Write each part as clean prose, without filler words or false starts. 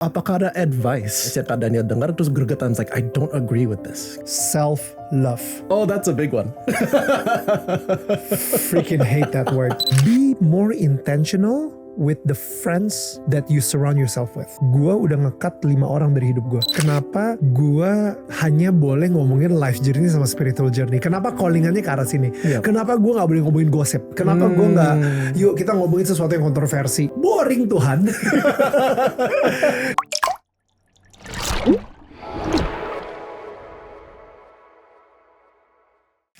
Apakah ada advice yang Kak Daniel dengar terus gregetan, like, I don't agree with this? Self-love. Oh, that's a big one. Freaking hate that word. Be more intentional with the friends that you surround yourself with. Gua udah nge-cut 5 orang dari hidup gua. Kenapa gua hanya boleh ngomongin life journey sama spiritual journey? Kenapa callingannya ke arah sini? Yep. Kenapa gua gak boleh ngomongin gosip? Kenapa gua gak, yuk kita ngomongin sesuatu yang kontroversi? Boring Tuhan.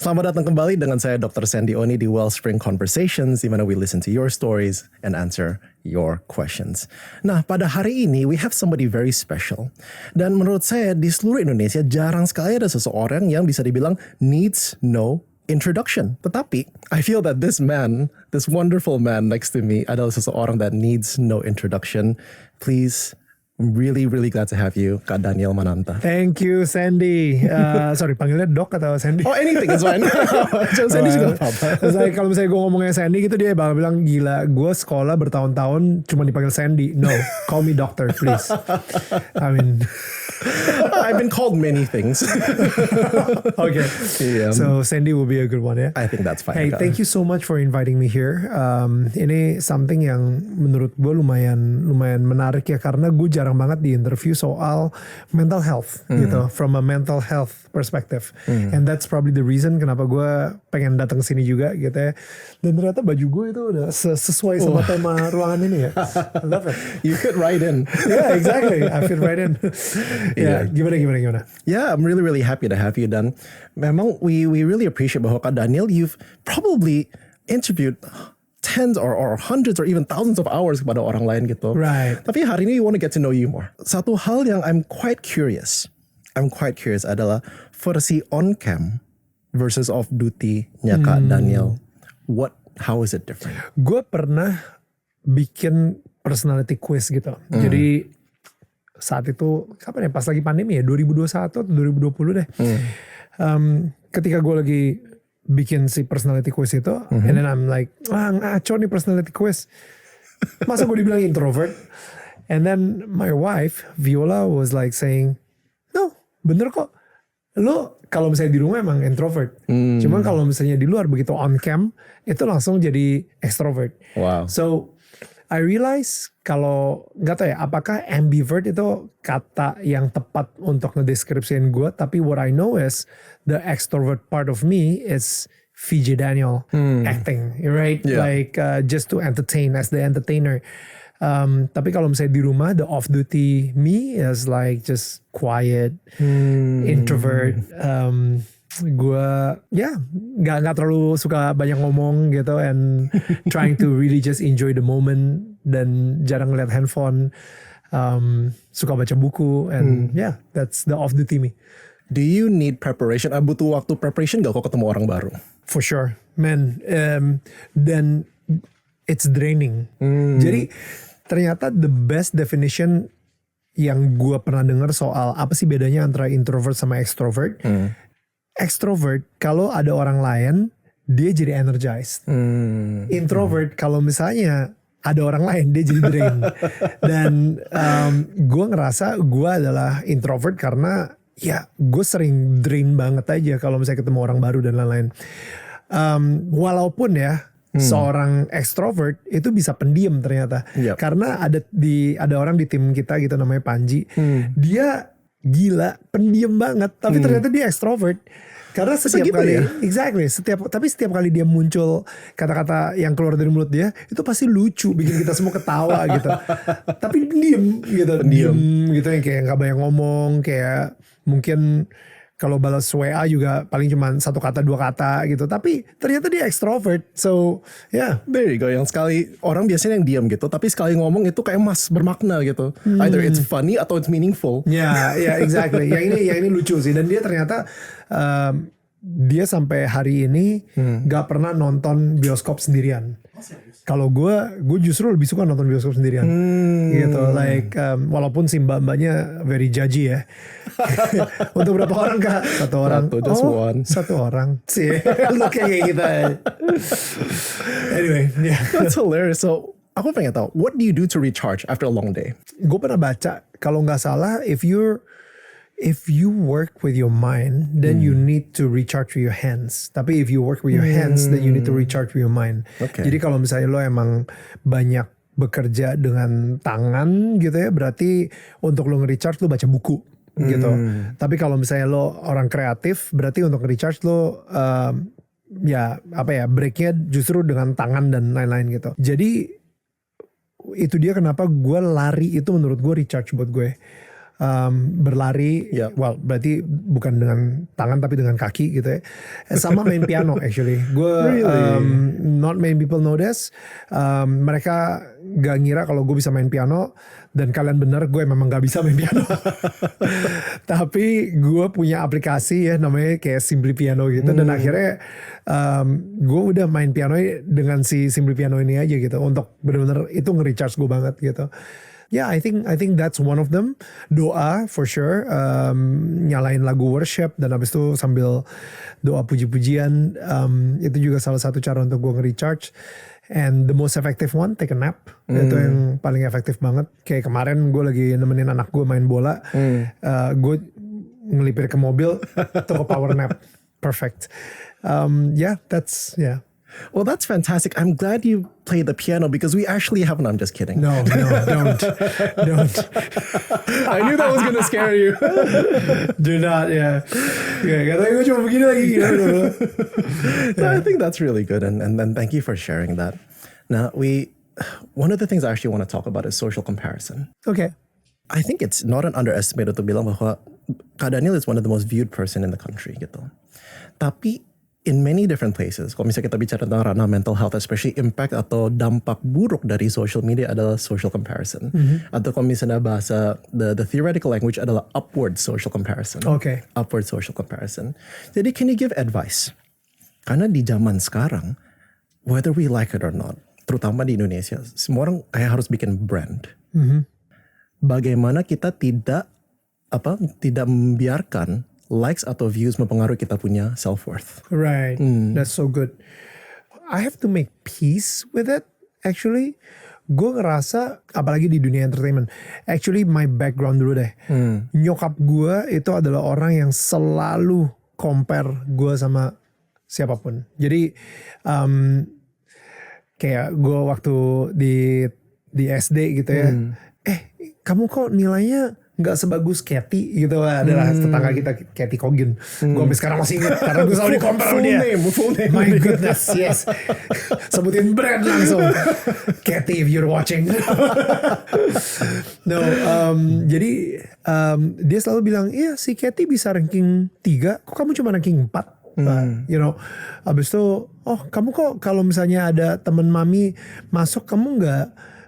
Selamat datang kembali dengan saya Dr. Sandy Oni di Wellspring Conversations, di mana we listen to your stories and answer your questions. Nah, pada hari ini we have somebody very special. Dan menurut saya di seluruh Indonesia jarang sekali ada seseorang yang bisa dibilang needs no introduction. Tetapi I feel that this man, this wonderful man next to me adalah seseorang that needs no introduction. Please, I'm really glad to have you, Kak Daniel Mananta. Thank you, Sandy. Sorry, panggilnya Dok atau Sandy? Oh, anything is fine. Sandy juga apa-apa. Kalau misalnya gue ngomongnya Sandy gitu, dia bakal bilang, gila, gue sekolah bertahun-tahun cuma dipanggil Sandy. No, call me doctor, please. I mean... I've been called many things. Okay. Yeah. So Sandy will be a good one, ya? I think that's fine. Hey, thank you so much for inviting me here. Ini something yang menurut gue lumayan menarik ya, karena gue jarang banget di interview soal mental health gitu, from a mental health perspective. And that's probably the reason kenapa gue pengen datang sini juga gitu ya. Dan ternyata baju gue itu udah sesuai sama tema ruangan ini ya. I love it. You fit right in. Yeah, exactly. I fit right in. Yeah, gimana? Yeah, I'm really happy to have you. Dan memang we really appreciate bahwa Kak Daniel, you've probably interviewed tens or hundreds or even thousands of hours kepada orang lain gitu. Right. Tapi hari ini we want to get to know you more. Satu hal yang I'm quite curious adalah versi on cam versus off duty-nya Kak Daniel. How is it different? Gue pernah bikin personality quiz gitu. Jadi saat itu kapan ya, pas lagi pandemi ya, 2021 atau 2020 deh. Ketika gue lagi bikin si personality quiz itu, and then I'm like, ngaco nih personality quiz. Masa gue dibilang introvert? And then my wife, Viola, was like saying, no, bener kok. Lo kalau misalnya di rumah emang introvert. Cuman kalau misalnya di luar begitu on cam, itu langsung jadi extrovert. Wow. So, I realize kalau nggak tahu ya, apakah ambivert itu kata yang tepat untuk ngedeskripsiin gue, tapi what I know is the extrovert part of me is VJ Daniel acting, right? Yeah. Like just to entertain as the entertainer. Tapi kalau misalnya di rumah, the off duty me is like just quiet, introvert. Gue nggak terlalu suka banyak ngomong gitu, and trying to really just enjoy the moment, dan jarang ngeliat handphone, suka baca buku, and that's the off duty me. Do you need preparation? Butuh waktu preparation gak kok ketemu orang baru? For sure, man. Dan it's draining. Jadi ternyata the best definition yang gue pernah dengar soal apa sih bedanya antara introvert sama extrovert. Extrovert kalau ada orang lain dia jadi energized. Introvert kalau misalnya ada orang lain dia jadi drain. Dan gue ngerasa gue adalah introvert karena ya gue sering drain banget aja kalau misalnya ketemu orang baru dan lain-lain. Walaupun ya seorang extrovert itu bisa pendiam ternyata. Yep. Karena ada orang di tim kita gitu namanya Panji. Dia gila pendiam banget, tapi ternyata dia extrovert. Karena setiap kali, tapi setiap kali dia muncul kata-kata yang keluar dari mulut dia itu pasti lucu, bikin kita semua ketawa gitu. Tapi diem gitu, yang kayak nggak banyak ngomong, kayak mungkin kalau balas WA juga paling cuma 1 kata 2 kata gitu. Tapi ternyata dia extrovert. So There you go. Yang sekali orang biasanya yang diam gitu, tapi sekali ngomong itu kayak bermakna gitu. Either it's funny atau it's meaningful. Yeah, exactly. Yang ini lucu sih. Dan dia ternyata dia sampai hari ini gak pernah nonton bioskop sendirian. Kalau gue justru lebih suka nonton bioskop sendirian, gitu. Like walaupun si mbak-mbaknya very judgy ya. Untuk berapa orang kak? 1 orang. Just one. 1 orang. Sih, lu kayak kita. Anyway, That's hilarious. So aku pengen tahu, what do you do to recharge after a long day? Gue pernah baca kalau nggak salah if you work with your mind, then you need to recharge with your hands. Tapi if you work with your hands, then you need to recharge with your mind. Okay. Jadi kalau misalnya lo emang banyak bekerja dengan tangan gitu ya, berarti untuk lo nge-recharge lo baca buku gitu. Tapi kalau misalnya lo orang kreatif, berarti untuk nge-recharge lo breaknya justru dengan tangan dan lain-lain gitu. Jadi itu dia kenapa gue lari itu menurut gue recharge buat gue. Berlari, well berarti bukan dengan tangan tapi dengan kaki gitu ya. Sama main piano actually. Gue not many people know this. Mereka gak ngira kalau gue bisa main piano, dan kalian bener gue memang gak bisa main piano. Tapi gue punya aplikasi ya namanya kayak Simply Piano gitu, dan akhirnya gue udah main piano dengan si Simply Piano ini aja gitu, untuk bener-bener itu nge-recharge gue banget gitu. Yeah, I think that's one of them. Doa for sure, nyalain lagu worship dan habis itu sambil doa puji-pujian, itu juga salah satu cara untuk gue nge-recharge. And the most effective one, take a nap. Itu yang paling efektif banget. Kayak kemarin gue lagi nemenin anak gue main bola, gue ngelipir ke mobil, tuh power nap, perfect. Well, that's fantastic. I'm glad you played the piano because we actually haven't. I'm just kidding. No, don't. I knew that was going to scare you. Do not, yeah. Katanya gue cuma begini lagi. No, I think that's really good. And thank you for sharing that. Now, one of the things I actually want to talk about is social comparison. Okay. I think it's not an underestimate untuk bilang bahwa Kak Daniel is one of the most viewed person in the country gitu. Tapi in many different places, kalau misalnya kita bicara tentang ranah mental health, especially impact atau dampak buruk dari social media adalah social comparison. Atau kalau misalnya bahasa, the theoretical language adalah upward social comparison. Okay. Upward social comparison. Jadi can you give advice? Karena di zaman sekarang, whether we like it or not, terutama di Indonesia, semua orang kayak harus bikin brand. Bagaimana kita tidak membiarkan likes atau views mempengaruhi kita punya self-worth. Right. That's so good. I have to make peace with it, actually. Gue ngerasa, apalagi di dunia entertainment, actually my background dulu deh. Nyokap gue itu adalah orang yang selalu compare gue sama siapapun. Jadi, kayak gue waktu di SD gitu ya, kamu kok nilainya nggak sebagus Katy gitu, adalah tetangga kita Katy Cogin. Gue sampai sekarang masih ingat karena gue selalu di-compare sama dia. Full name. My goodness, yes. Sebutin brand langsung. Katy if you're watching. No, jadi dia selalu bilang, iya si Katy bisa ranking 3, kok kamu cuma ranking 4? You know, abis itu, kamu kok kalau misalnya ada temen mami masuk kamu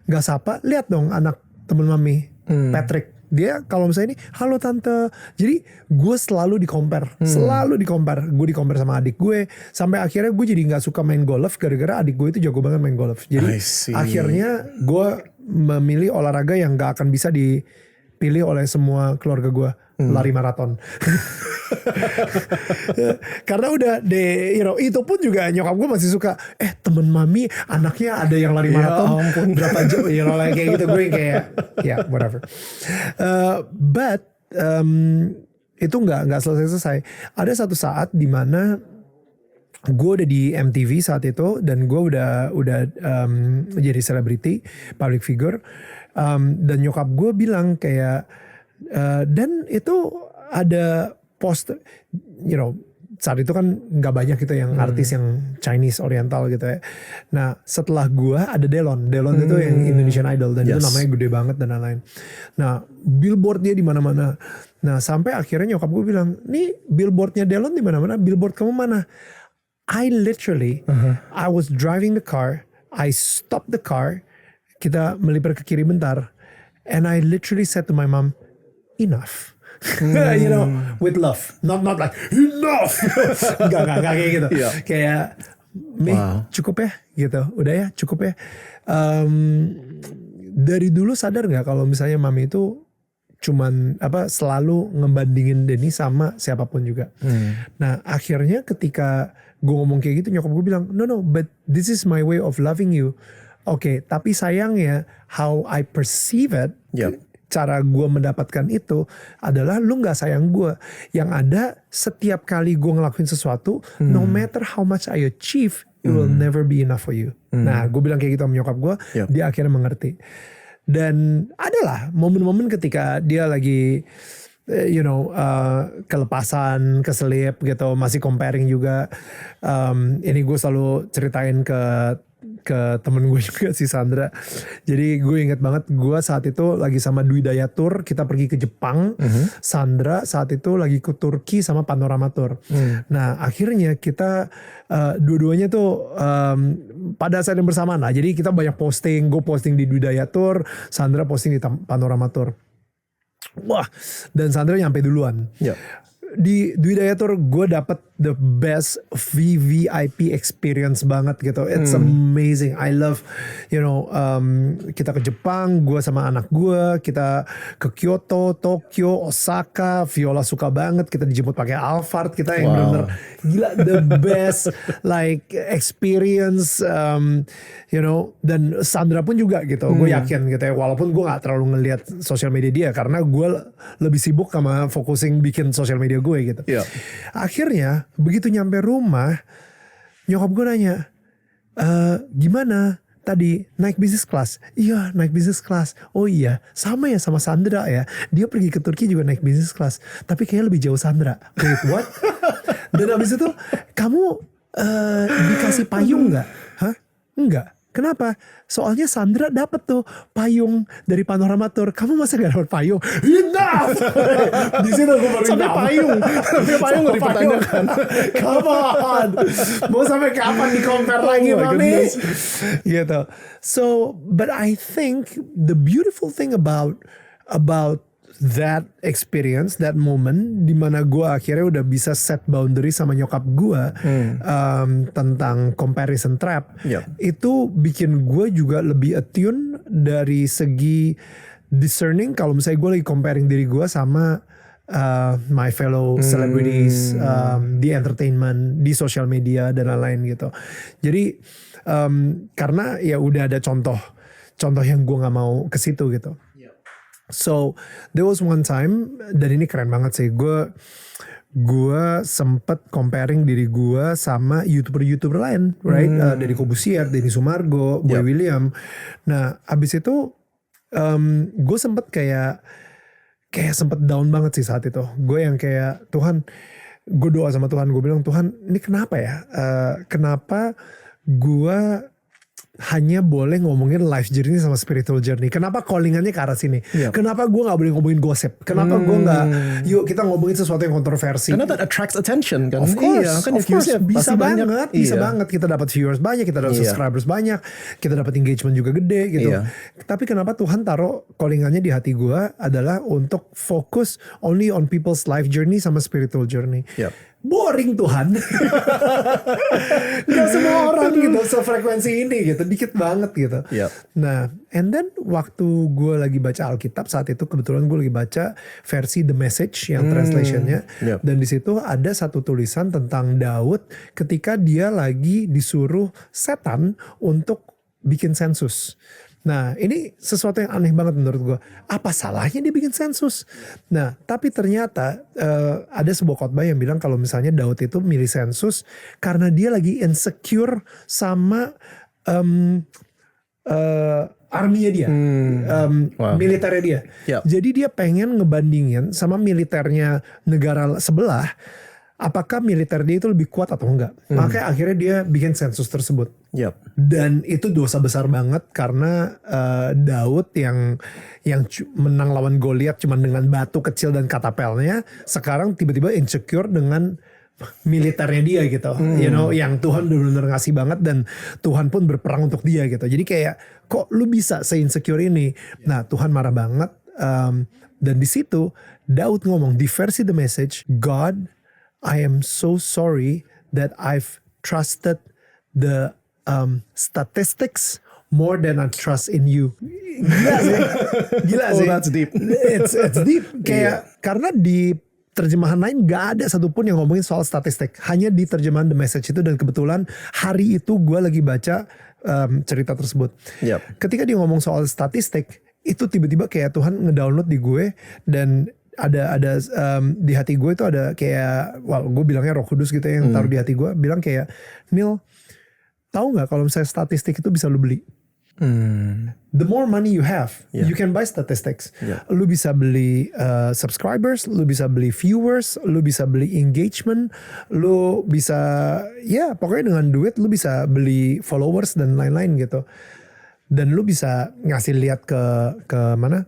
nggak sapa, lihat dong anak temen mami, Patrick. Dia kalau misalnya ini, halo tante. Jadi gue selalu di-compare. Gue di-compare sama adik gue. Sampai akhirnya gue jadi gak suka main golf. Gara-gara adik gue itu jago banget main golf. Jadi akhirnya gue memilih olahraga yang gak akan bisa dipilih oleh semua keluarga gue. Lari maraton. Karena udah itu pun juga nyokap gue masih suka, temen mami anaknya ada yang lari maraton berapa jam, kayak gitu. Gue kayak whatever. But itu nggak selesai. Ada satu saat di mana gue udah di MTV saat itu, dan gue udah jadi selebriti, public figure, dan nyokap gue bilang kayak, dan itu ada poster, saat itu kan nggak banyak gitu yang artis yang Chinese Oriental gitu ya. Nah setelah gue ada Delon itu yang Indonesian Idol, dan itu namanya gede banget dan lain-lain. Nah billboard dia di mana-mana. Nah sampai akhirnya nyokap gue bilang, nih billboardnya Delon di mana-mana, billboard kamu mana? I literally, I was driving the car, I stopped the car, kita melipir ke kiri bentar, and I literally said to my mom, enough. With love, not like enough. Enggak kayak gitu. Kayak cukup ya gitu, udah ya cukup ya. Dari dulu sadar nggak kalau misalnya mami itu cuman selalu ngebandingin Denny sama siapapun juga. Nah akhirnya ketika gue ngomong kayak gitu, nyokap gue bilang, no, but this is my way of loving you. Oke, tapi sayangnya how I perceive it cara gue mendapatkan itu adalah lu gak sayang gue. Yang ada setiap kali gue ngelakuin sesuatu, no matter how much I achieve, it will never be enough for you. Nah gue bilang kayak gitu sama nyokap gue, dia akhirnya mengerti. Dan adalah momen-momen ketika dia lagi kelepasan, keselip gitu, masih comparing juga. Ini gue selalu ceritain ke temen gue juga si Sandra. Jadi gue inget banget gue saat itu lagi sama Dwi Daya Tour, kita pergi ke Jepang. Sandra saat itu lagi ke Turki sama Panorama Tour. Nah akhirnya kita dua-duanya tuh pada saat yang bersamaan lah. Jadi kita banyak posting, gue posting di Dwi Daya Tour, Sandra posting di Panorama Tour. Wah, dan Sandra nyampe duluan. Di Dwi Daya Tour gue dapet the best VVIP experience banget gitu. It's amazing. I love, kita ke Jepang, gue sama anak gue, kita ke Kyoto, Tokyo, Osaka. Viola suka banget. Kita dijemput pakai Alphard. Kita yang bener-bener gila, the best like experience. Dan Sandra pun juga gitu. Gue yakin gitu ya. Walaupun gue nggak terlalu ngelihat sosial media dia karena gue lebih sibuk sama focusing bikin sosial media gue gitu. Akhirnya begitu nyampe rumah, nyokap gue nanya, gimana tadi naik bisnis kelas? Iya naik bisnis kelas. Oh iya sama ya sama Sandra ya. Dia pergi ke Turki juga naik bisnis kelas. Tapi kayaknya lebih jauh Sandra. Wait what? Dan abis itu kamu dikasih payung gak? Hah? Enggak. Kenapa? Soalnya Sandra dapat tuh payung dari Panorama Tour. Kamu masa gak dapat payung? Enough! Di situ gue baru sampai payung. Sampai payung gak dipertanyakan. Come on. Mau sampai kapan di-compare lagi Mami? Gitu. So, but I think the beautiful thing about that experience, that moment, dimana gue akhirnya udah bisa set boundary sama nyokap gue tentang comparison trap, itu bikin gue juga lebih attune dari segi discerning. Kalau misalnya gue lagi comparing diri gue sama my fellow celebrities di entertainment, di social media dan lain-lain gitu. Jadi karena ya udah ada contoh yang gue nggak mau ke situ gitu. So there was one time, dan ini keren banget sih, gue sempet comparing diri gue sama YouTuber lain, right? Dari Kobusier, Denny Sumargo, Boy William. Nah abis itu gue sempet kayak sempet down banget sih saat itu. Gue yang kayak, Tuhan, gue doa sama Tuhan, gue bilang, Tuhan ini kenapa ya? Kenapa gue hanya boleh ngomongin life journey sama spiritual journey? Kenapa callingannya ke arah sini? Kenapa gue gak boleh ngomongin gosip? Kenapa gue gak, yuk kita ngomongin sesuatu yang kontroversi? Karena that attracts attention kan? Of course, iya, kan of course. Bisa banget, banyak. Bisa banget. Kita dapat viewers banyak, kita dapat subscribers banyak, kita dapat engagement juga gede gitu. Tapi kenapa Tuhan taruh callingannya di hati gue adalah untuk fokus only on people's life journey sama spiritual journey? Boring Tuhan. Gak semua orang gitu sefrekuensi ini gitu, dikit banget gitu. Nah, and then waktu gue lagi baca Alkitab saat itu, kebetulan gue lagi baca versi The Message yang translationnya, dan di situ ada satu tulisan tentang Daud ketika dia lagi disuruh setan untuk bikin sensus. Nah ini sesuatu yang aneh banget menurut gue. Apa salahnya dia bikin sensus? Nah tapi ternyata ada sebuah khotbah yang bilang kalau misalnya Daud itu milih sensus karena dia lagi insecure sama arminya dia, militernya dia. Jadi dia pengen ngebandingin sama militernya negara sebelah, apakah militer dia itu lebih kuat atau enggak. Makanya akhirnya dia bikin sensus tersebut. Dan itu dosa besar banget karena Daud yang menang lawan Goliat cuma dengan batu kecil dan katapelnya, sekarang tiba-tiba insecure dengan militernya dia gitu. Yang Tuhan benar-benar ngasih banget dan Tuhan pun berperang untuk dia gitu. Jadi kayak kok lu bisa se-insecure ini? Nah, Tuhan marah banget. Dan di situ Daud ngomong di versi The Message, God, I am so sorry that I've trusted the statistics more than I trust in you. Gila sih. Oh, that's deep. It's deep. Kayak karena di terjemahan lain gak ada satupun yang ngomongin soal statistik. Hanya di terjemahan The Message itu, dan kebetulan hari itu gue lagi baca cerita tersebut. Ketika dia ngomong soal statistik, itu tiba-tiba kayak Tuhan ngedownload di gue, dan ada di hati gue itu ada kayak, gue bilangnya Roh Kudus gitu ya, yang taruh di hati gue, bilang kayak, Neil, tahu nggak kalau misalnya statistik itu bisa lu beli? The more money you have, you can buy statistics. Lu bisa beli subscribers, lu bisa beli viewers, lu bisa beli engagement, lu bisa, pokoknya dengan duit lu bisa beli followers dan lain-lain gitu. Dan lu bisa ngasih lihat ke mana,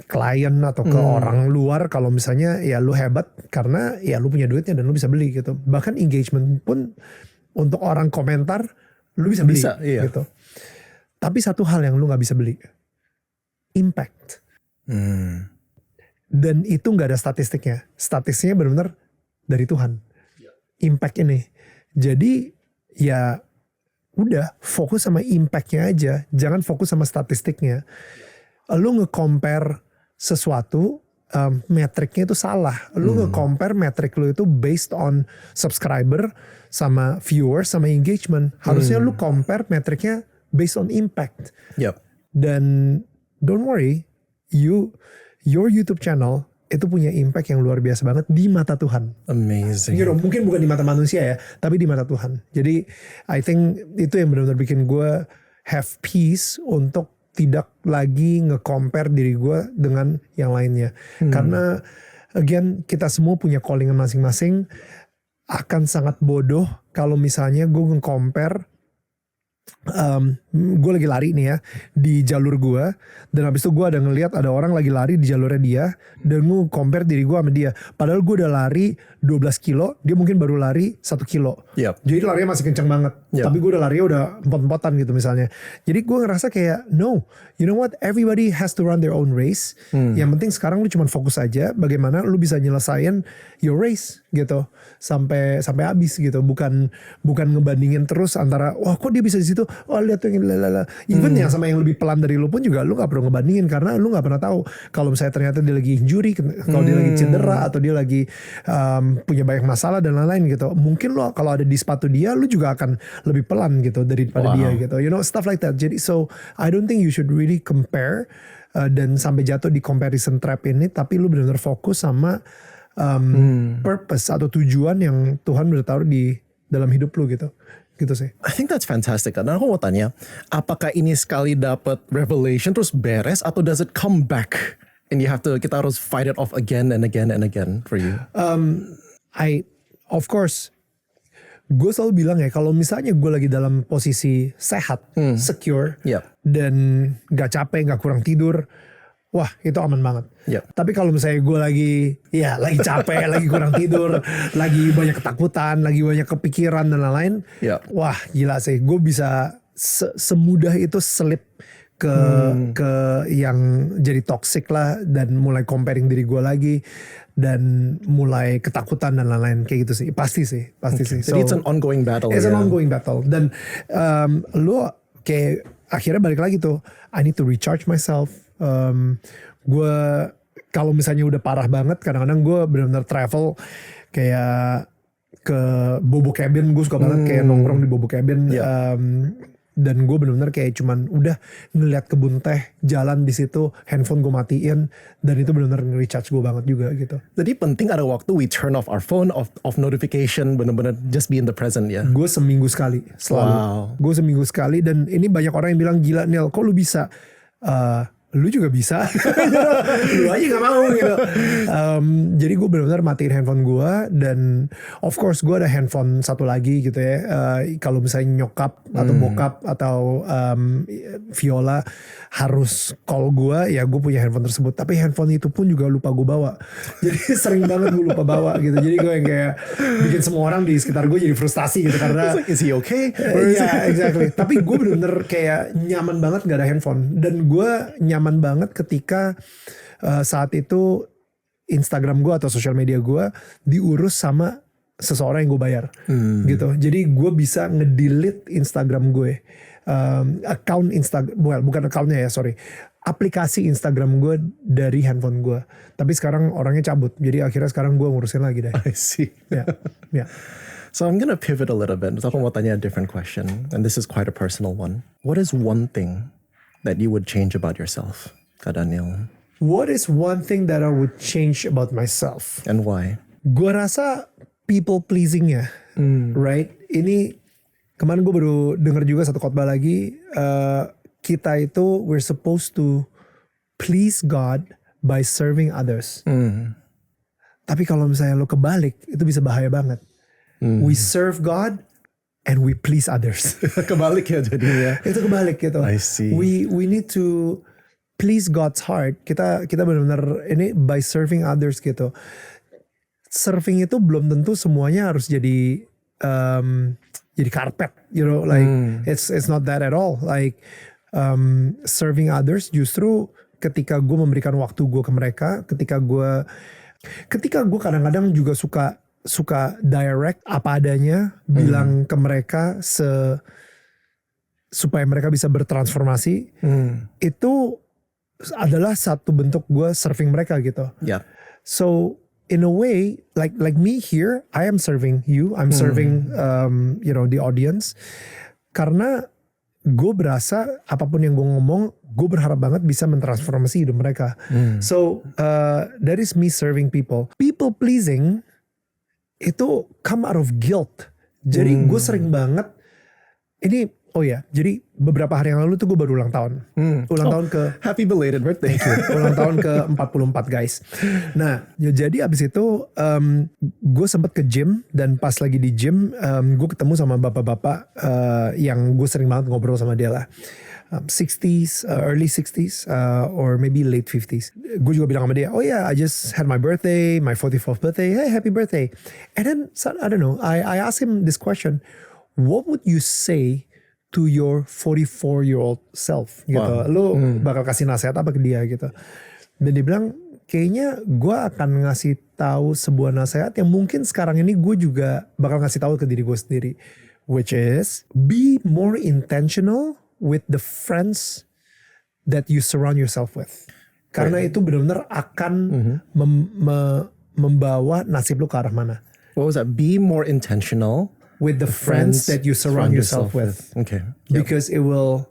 klien atau ke orang luar kalau misalnya ya lu hebat karena ya lu punya duitnya dan lu bisa beli gitu. Bahkan engagement pun untuk orang komentar lu bisa beli gitu. Tapi satu hal yang lu gak bisa beli, impact. Dan itu gak ada statistiknya. Statistiknya benar-benar dari Tuhan. Impact ini. Jadi ya udah fokus sama impactnya aja. Jangan fokus sama statistiknya. Lu nge-compare sesuatu, metriknya itu salah. Lu nge-compare metrik lu itu based on subscriber sama viewers sama engagement. Harusnya lu compare metriknya based on impact. Dan don't worry, your YouTube channel itu punya impact yang luar biasa banget di mata Tuhan. Amazing. You know, mungkin bukan di mata manusia ya, tapi di mata Tuhan. Jadi I think itu yang benar-benar bikin gue have peace untuk tidak lagi nge-compare diri gue dengan yang lainnya. Karena again, kita semua punya callingan masing-masing. Akan sangat bodoh kalau misalnya gue nge-compare, gue lagi lari nih ya di jalur gue, dan habis itu gue ada ngelihat ada orang lagi lari di jalurnya dia, dan gue compare diri gue sama dia, padahal gue udah lari 12 kilo, dia mungkin baru lari 1 kilo. Jadi larinya masih kenceng banget, tapi gue udah larinya udah empot-empotan gitu misalnya. Jadi gue ngerasa kayak no, you know what, everybody has to run their own race. Yang penting sekarang lu cuma fokus aja bagaimana lu bisa nyelesain your race gitu sampai habis gitu, bukan ngebandingin terus antara wah kok dia bisa di situ, oh lihat tuh lalala. Even yang sama yang lebih pelan dari lu pun juga lu nggak perlu ngebandingin, karena lu nggak pernah tahu kalau misalnya ternyata dia lagi injury, kalau dia lagi cedera atau dia lagi punya banyak masalah dan lain-lain gitu. Mungkin lo kalau ada di sepatu dia, lu juga akan lebih pelan gitu daripada dia gitu. You know, stuff like that. Jadi so I don't think you should really compare dan sampai jatuh di comparison trap ini, tapi lu benar-benar fokus sama purpose atau tujuan yang Tuhan udah taruh di dalam hidup lu gitu. Gitu sih. I think that's fantastic. Dan aku mau tanya, apakah ini sekali dapat revelation terus beres, atau does it come back and kita harus fight it off again and again and again for you? Of course, gue selalu bilang ya, kalau misalnya gue lagi dalam posisi sehat, secure, dan gak capek, gak kurang tidur, wah itu aman banget. Tapi kalau misalnya gue lagi capek, lagi kurang tidur, lagi banyak ketakutan, lagi banyak kepikiran dan lain-lain, wah gila sih, gue bisa semudah itu slip ke yang jadi toxic lah, dan mulai comparing diri gue lagi, dan mulai ketakutan dan lain-lain kayak gitu sih. Pasti sih. Jadi it's an ongoing battle. It's an ongoing battle. Dan lu kayak akhirnya balik lagi tuh, I need to recharge myself. Gue kalau misalnya udah parah banget, kadang-kadang gue benar-benar travel kayak ke Bobo Cabin. Gue suka banget kayak nongkrong di Bobo Cabin. Dan gue benar-benar kayak cuman udah ngeliat kebun teh, jalan di situ, handphone gue matiin, dan itu benar-benar nge-recharge gue banget juga gitu. Jadi penting ada waktu we turn off our phone, off notification, benar-benar just be in the present ya. Gue seminggu sekali selalu. Gue seminggu sekali, dan ini banyak orang yang bilang, gila Neil, kok lu bisa? Lu juga bisa. Lu aja gak mau gitu. Jadi gue benar-benar matiin handphone gue, dan of course gue ada handphone satu lagi gitu ya. Kalau misalnya nyokap atau bokap atau Viola harus call gue, ya gue punya handphone tersebut. Tapi handphone itu pun juga lupa gue bawa. Jadi sering banget gue lupa bawa gitu. Jadi gue yang kayak bikin semua orang di sekitar gue jadi frustasi gitu, karena is he okay? Iya, exactly. Tapi gue bener-bener kayak nyaman banget gak ada handphone. Dan gue nyaman banget ketika saat itu Instagram gue atau sosial media gue diurus sama seseorang yang gue bayar gitu. Jadi gue bisa ngedelete Instagram gue, account Instagram, bukan accountnya ya, sorry, aplikasi Instagram gue dari handphone gue. Tapi sekarang orangnya cabut, jadi akhirnya sekarang gue ngurusin lagi deh. I see. Yeah. So I'm gonna pivot a little bit. Aku mau tanya a different question, and this is quite a personal one. What is one thing that you would change about yourself, Kak Daniel? What is one thing that I would change about myself? And why? Gue rasa people pleasing-nya, right? Ini kemarin gue baru denger juga satu khotbah lagi. Kita itu we're supposed to please God by serving others. Tapi kalau misalnya lo kebalik, itu bisa bahaya banget. We serve God and we please others. Kebalik ya jadinya. Itu kebalik gitu. I see. We need to please God's heart. Kita benar-benar ini by serving others gitu. Serving itu belum tentu semuanya harus jadi karpet, you know, like it's not that at all. Like serving others justru ketika gue memberikan waktu gue ke mereka, ketika gue kadang-kadang juga suka direct apa adanya, bilang ke mereka supaya mereka bisa bertransformasi, itu adalah satu bentuk gue serving mereka gitu. Yeah. So in a way, like me here, I am serving you. I'm serving, the audience. Karena gue berasa apapun yang gue ngomong, gue berharap banget bisa mentransformasi hidup mereka. So that is me serving people. People pleasing itu come out of guilt. Jadi gue sering banget ini. Oh ya, jadi beberapa hari yang lalu tuh gue baru ulang tahun. Ulang tahun ke... Happy belated birthday. Ulang tahun ke 44 guys. Nah, ya jadi abis itu gue sempet ke gym. Dan pas lagi di gym, gue ketemu sama bapak-bapak yang gue sering banget ngobrol sama dia lah. 60s, early 60s, or maybe late 50s. Gue juga bilang sama dia, oh yeah, I just had my birthday, my 44th birthday. Hey, happy birthday. And then, I don't know, I asked him this question. What would you say to your 44-year-old self gitu. Wow. Lu bakal kasih nasihat apa ke dia gitu. Dan dia bilang kayaknya gue akan ngasih tahu sebuah nasihat yang mungkin sekarang ini gue juga bakal ngasih tahu ke diri gue sendiri, which is be more intentional with the friends that you surround yourself with. Karena itu benar-benar akan membawa nasib lu ke arah mana. What was that? Be more intentional with the friends that you surround yourself with. Okay. Because it will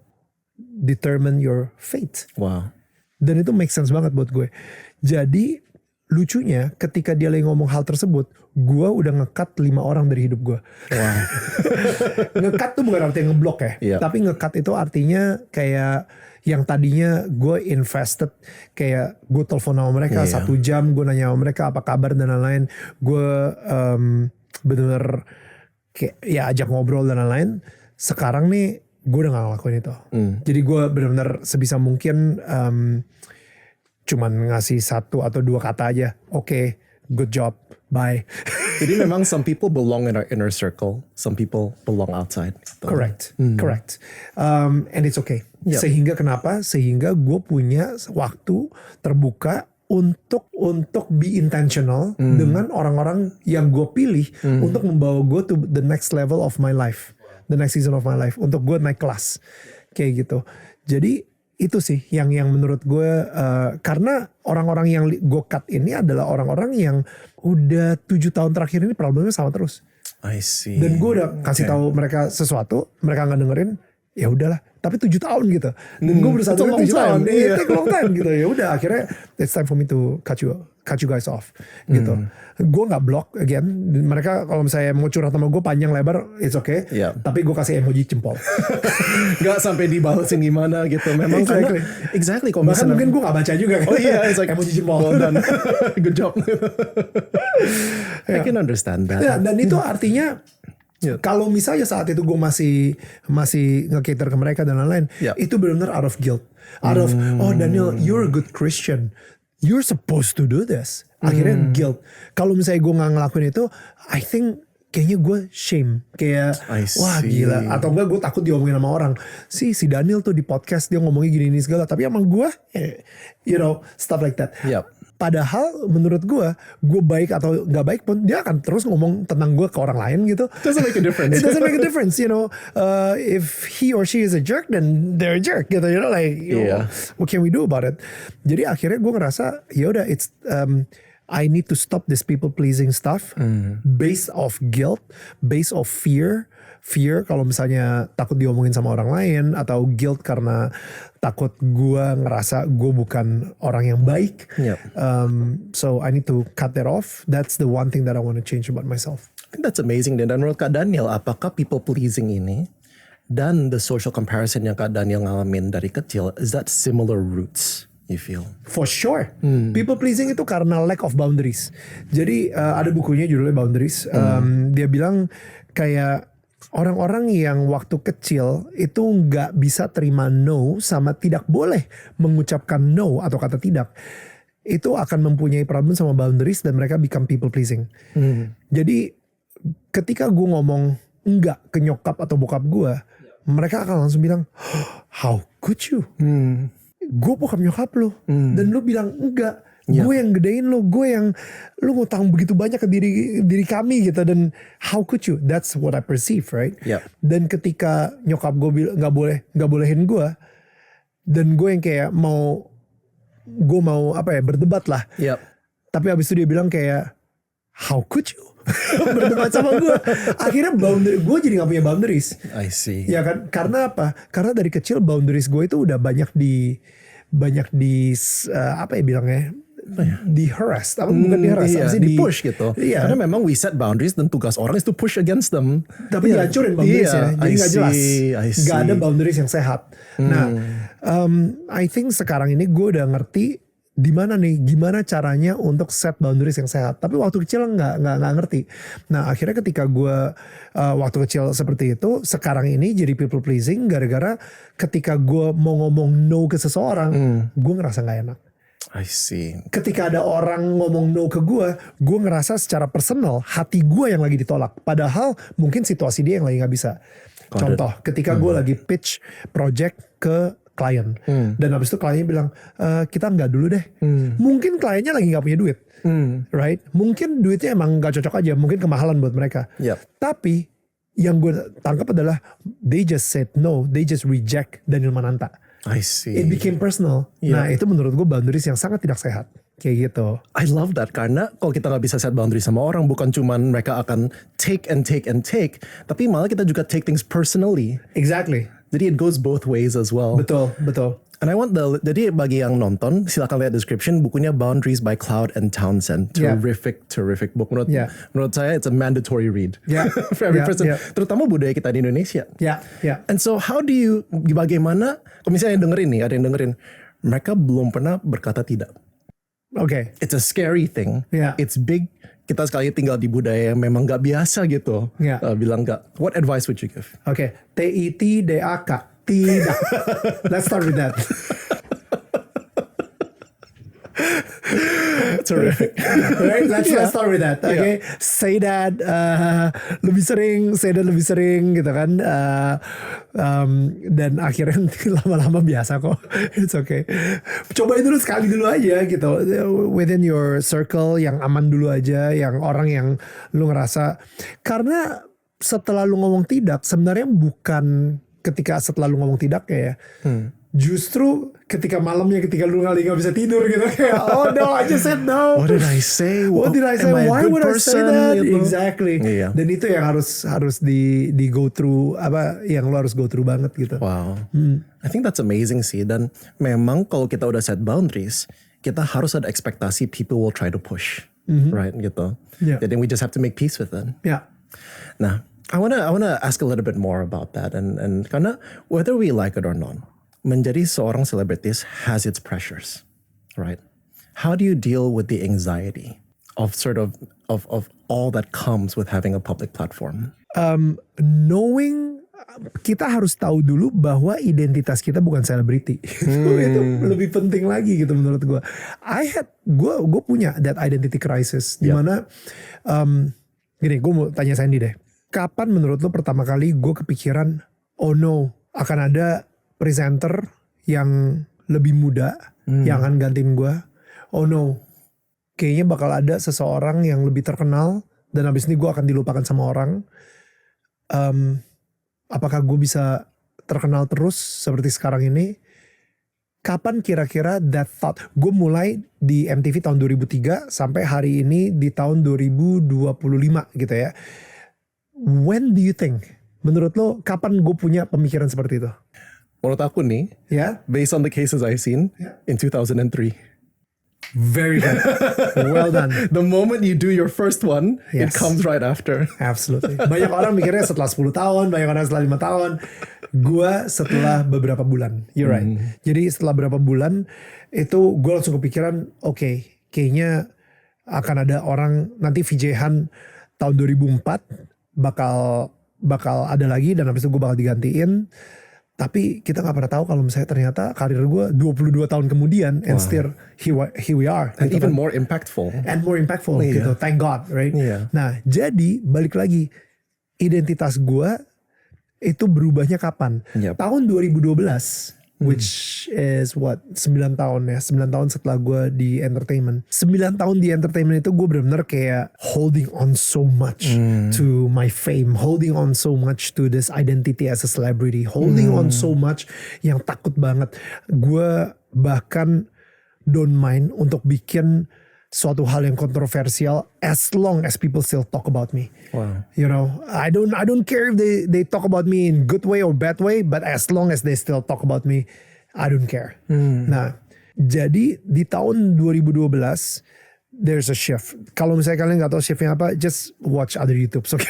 determine your fate. Wow. Dan itu make sense banget buat gue. Jadi lucunya ketika dia lagi ngomong hal tersebut, gue udah nge-cut 5 orang dari hidup gue. Wow. Nge-cut tuh bukan artinya ngeblok ya. Yep. Tapi nge-cut itu artinya kayak yang tadinya gue invested, kayak gue telepon sama mereka 1 jam, gue nanya sama mereka apa kabar dan lain-lain. Gue bener-bener kayak ya ajak ngobrol dan lain-lain. Sekarang nih gue udah gak ngelakuin itu. Jadi gue benar-benar sebisa mungkin cuman ngasih 1 atau 2 kata aja. Oke, good job, bye. Jadi memang some people belong in our inner circle, some people belong outside. Correct. And it's okay. Yep. Sehingga kenapa? Sehingga gue punya waktu terbuka untuk be intentional dengan orang-orang yang gue pilih untuk membawa gue to the next level of my life, the next season of my life, untuk gue naik kelas kayak gitu. Jadi itu sih yang menurut gue, karena orang-orang yang gue cut ini adalah orang-orang yang udah 7 tahun terakhir ini problemnya sama terus. I see. Dan gue udah kasih tahu mereka sesuatu, mereka nggak dengerin, ya udahlah. Tapi 7 tahun gitu. Dan gue berusaha 7 tahun. Iya, take a long time gitu. Ya udah akhirnya it's time for me to cut you guys off gitu. Gue gak block again. Mereka kalau misalnya mau curhat sama gue panjang lebar, it's okay. Yeah. Tapi gue kasih emoji jempol. Gak sampai dibalesin gimana gitu. Memang exactly. Bahkan mungkin gue gak baca juga kan. Oh iya, it's like emoji jempol. Well done. Good job. I can understand that. Ya, dan itu artinya kalau misalnya saat itu gue masih nge-cater ke mereka dan lain-lain, itu benar-benar out of guilt, out of oh Daniel, you're a good Christian, you're supposed to do this. Akhirnya guilt. Kalau misalnya gue nggak ngelakuin itu, I think kayaknya gue shame, kayak wah gila, atau enggak gue takut diomongin sama orang. Si Daniel tuh di podcast dia ngomongnya gini segala, tapi emang gue, stuff like that. Yep. Padahal menurut gue baik atau gak baik pun dia akan terus ngomong tentang gue ke orang lain gitu. Doesn't make a difference. It doesn't make a difference, if he or she is a jerk, then they're a jerk gitu, what can we do about it? Jadi akhirnya gue ngerasa ya udah, it's I need to stop this people pleasing stuff based off guilt, based off fear fear kalau misalnya takut diomongin sama orang lain, atau guilt karena takut gue ngerasa gue bukan orang yang baik. Yep. So I need to cut that off. That's the one thing that I want to change about myself. I think that's amazing. Dan menurut Kak Daniel, apakah people pleasing ini dan the social comparison yang Kak Daniel ngalamin dari kecil, is that similar roots you feel? For sure. People pleasing itu karena lack of boundaries. Jadi ada bukunya judulnya Boundaries. Dia bilang kayak orang-orang yang waktu kecil itu nggak bisa terima no sama tidak boleh mengucapkan no atau kata tidak, itu akan mempunyai problem sama boundaries dan mereka become people pleasing. Jadi ketika gue ngomong enggak ke nyokap atau bokap gue, mereka akan langsung bilang, how could you? Gue bokap nyokap lo, dan lo bilang enggak. Gue yang gedein lo, lo ngutang begitu banyak ke diri kami gitu, dan how could you? That's what I perceive, right? Yep. Dan ketika nyokap gue bilang nggak bolehin gue, dan gue yang kayak mau berdebat lah. Yep. Tapi abis itu dia bilang kayak, how could you? Berdebat sama gue. Akhirnya gue jadi gak punya boundaries. I see. Ya kan, karena apa? Karena dari kecil boundaries gue itu udah banyak di di harass, bukan di harass, Iya, di push gitu. Iya. Karena memang we set boundaries dan tugas orang is to push against them. Tapi dihancurin boundaries ya, jadi gak jelas. Gak ada boundaries yang sehat. Nah, I think sekarang ini gue udah ngerti gimana caranya untuk set boundaries yang sehat. Tapi waktu kecil nggak ngerti. Nah akhirnya ketika gue waktu kecil seperti itu, sekarang ini jadi people pleasing gara-gara ketika gue mau ngomong no ke seseorang, gue ngerasa nggak enak. I see. Ketika ada orang ngomong no ke gue ngerasa secara personal hati gue yang lagi ditolak. Padahal mungkin situasi dia yang lagi nggak bisa. Contoh, ketika gue lagi pitch project ke klien, dan habis itu kliennya bilang kita nggak dulu deh. Mungkin kliennya lagi nggak punya duit, right? Mungkin duitnya emang nggak cocok aja, mungkin kemahalan buat mereka. Yep. Tapi yang gue tangkap adalah they just said no, they just reject Daniel Mananta. I see. It became personal. Yeah. Nah itu menurut gue boundaries yang sangat tidak sehat. Kayak gitu. I love that, karena kalau kita nggak bisa set boundaries sama orang, bukan cuman mereka akan take, tapi malah kita juga take things personally. Exactly. Jadi it goes both ways as well. Betul. And I want jadi bagi yang nonton, silakan lihat description bukunya Boundaries by Cloud and Townsend. Terrific book. Menurut saya it's a mandatory read for every person, terutama budaya kita di Indonesia. And so bagaimana kalau misalnya ada yang dengerin, mereka belum pernah berkata tidak. Okay. It's a scary thing. It's big. Kita sekali tinggal di budaya yang memang gak biasa gitu. Bilang gak. What advice would you give? Okay. TITDAK. Tidak. Let's start with that. Terrific. Right? Let's start with that. Okay. Say that lebih sering gitu kan. Dan akhirnya lama-lama biasa kok. It's okay. Cobain dulu sekali dulu aja gitu. Within your circle yang aman dulu aja, yang orang yang lu ngerasa, karena setelah lu ngomong tidak, sebenarnya bukan ketika setelah lu ngomong tidak ya. Justru ketika malamnya, ketika lu nggak bisa tidur gitu, kayak oh no, I just said no. What did I say? Why would I say that? Gitu. Exactly. Dan itu yang harus di go through, yang lu harus go through banget gitu. Wow. I think that's amazing sih. Dan memang kalau kita udah set boundaries, kita harus ada ekspektasi people will try to push, right gitu. Jadi we just have to make peace with them. Nah, I wanna ask a little bit more about that, and karena whether we like it or not, menjadi seorang selebritis has its pressures, right? How do you deal with the anxiety of all that comes with having a public platform? Knowing, kita harus tahu dulu bahwa identitas kita bukan selebriti. Itu lebih penting lagi gitu menurut gue. Gue punya that identity crisis, dimana gini, gue mau tanya Sandy deh. Kapan menurut lo pertama kali gue kepikiran, oh no, akan ada presenter yang lebih muda yang akan gantiin gue? Oh no, kayaknya bakal ada seseorang yang lebih terkenal dan habis ini gue akan dilupakan sama orang. Apakah gue bisa terkenal terus seperti sekarang ini? Kapan kira-kira that thought? Gue mulai di MTV tahun 2003 sampai hari ini di tahun 2025 gitu ya. When do you think Menurut lo kapan gue punya pemikiran seperti itu? Menurut aku nih, Ya, based on the cases I've seen, in 2003. very good, well done. The moment you do your first one, it Yes. comes right after. Absolutely. Banyak orang mikirnya setelah 10 tahun, banyak orang setelah 5 tahun. Gua setelah beberapa bulan. You're right. Jadi setelah beberapa bulan itu gue langsung kepikiran, oke, kayaknya akan ada orang nanti VJ Han tahun 2004 bakal ada lagi dan habis itu gue bakal digantiin. Tapi kita nggak pernah tahu kalau misalnya ternyata karir gue 22 tahun kemudian and still here we are. And gitu even kan. more impactful. And more impactful gitu. Thank God, right? Iya. Nah, jadi balik lagi identitas gue itu berubahnya kapan? Yep. Tahun 2012, which is what 9 tahun ya, 9 tahun setelah gue di entertainment. 9 tahun di entertainment itu gue benar-benar kayak holding on so much to my fame, holding on so much to this identity as a celebrity, holding on so much yang takut banget. Gue bahkan don't mind untuk bikin suatu hal yang kontroversial as long as people still talk about me. Wow. You know, I don't care if they talk about me in good way or bad way, but as long as they still talk about me, I don't care. Nah, jadi di tahun 2012 there's a shift. Kalau misalnya kalian nggak tahu shiftnya apa, just watch other YouTubes, okay?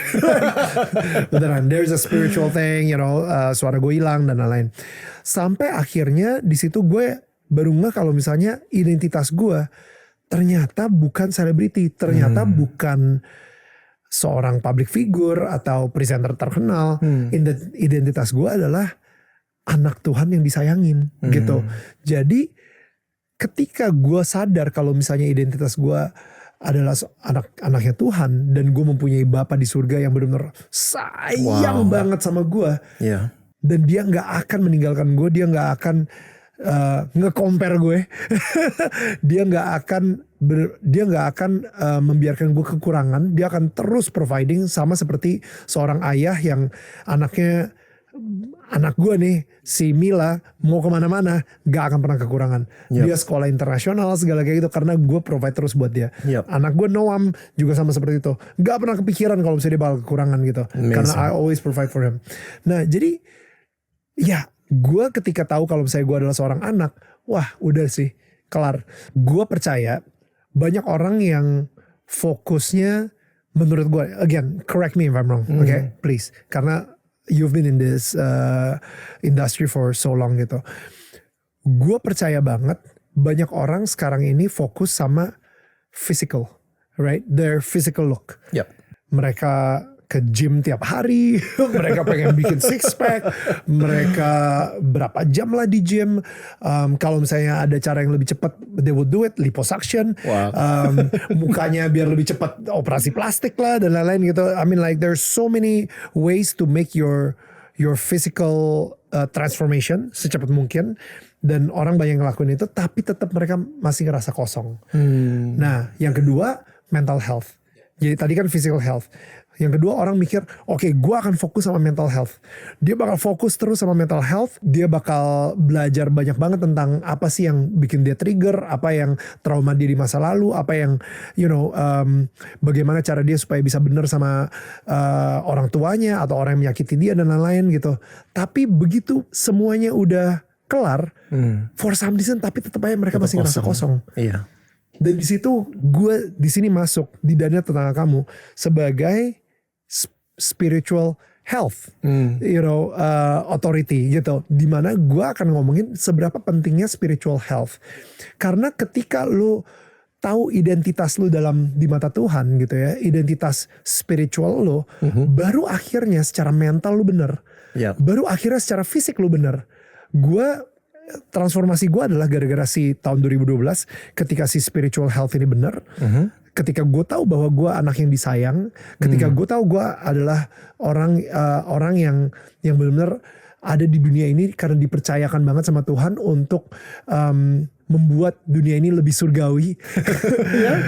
Beneran, there's a spiritual thing, you know, suara gue hilang dan lain-lain. Sampai akhirnya di situ gue baru nggak kalau misalnya identitas gue ternyata bukan selebriti, ternyata bukan seorang public figure atau presenter terkenal. Identitas gue adalah anak Tuhan yang disayangin gitu. Jadi ketika gue sadar kalau misalnya identitas gue adalah anak-anaknya Tuhan dan gue mempunyai Bapa di surga yang benar-benar sayang banget sama gue, Yeah. dan dia nggak akan meninggalkan gue, dia nggak akan nge-compare gue, dia nggak akan membiarkan gue kekurangan, dia akan terus providing sama seperti seorang ayah yang anak gue nih si Mila mau kemana-mana gak akan pernah kekurangan. Dia sekolah internasional segala kayak gitu karena gue provide terus buat dia. Anak gue Noam juga sama seperti itu, gak pernah kepikiran kalau misalnya dia bakal kekurangan gitu. Karena I always provide for him. Nah jadi ya gue ketika tahu kalau misalnya gue adalah seorang anak, wah udah sih kelar. Gue percaya banyak orang yang fokusnya, menurut gue, again correct me if I'm wrong, okay, please, karena you've been in this industry for so long gitu. Gue percaya banget banyak orang sekarang ini fokus sama physical, right? Their physical look. Yep. Mereka ke gym tiap hari, mereka pengen bikin six pack, mereka berapa jam lah di gym. Kalau misalnya ada cara yang lebih cepat, they will do it, liposuction. Wow. Mukanya biar lebih cepat operasi plastik lah dan lain-lain gitu. I mean like there's so many ways to make your physical transformation secepat mungkin. Dan orang banyak ngelakuin itu, tapi tetap mereka masih ngerasa kosong. Nah, yang kedua mental health. Jadi tadi kan physical health. Yang kedua orang mikir, oke, gue akan fokus sama mental health. Dia bakal fokus terus sama mental health. Dia bakal belajar banyak banget tentang apa sih yang bikin dia trigger, apa yang trauma dia di masa lalu, apa yang, you know, bagaimana cara dia supaya bisa benar sama orang tuanya atau orang yang menyakiti dia dan lain-lain gitu. Tapi begitu semuanya udah kelar, for some reason, tapi tetap aja mereka masih ngerasa kosong. Iya. Dan di situ gue di sini masuk di dana tetangga kamu sebagai spiritual health, you know, authority gitu. Dimana gue akan ngomongin seberapa pentingnya spiritual health. Karena ketika lu tahu identitas lu di mata Tuhan gitu ya, identitas spiritual lu, baru akhirnya secara mental lu bener, baru akhirnya secara fisik lu bener. Transformasi gue adalah gara-gara si tahun 2012 ketika si spiritual health ini bener. Ketika gue tahu bahwa gue anak yang disayang, ketika gue tahu gue adalah orang yang benar-benar ada di dunia ini karena dipercayakan banget sama Tuhan untuk membuat dunia ini lebih surgawi,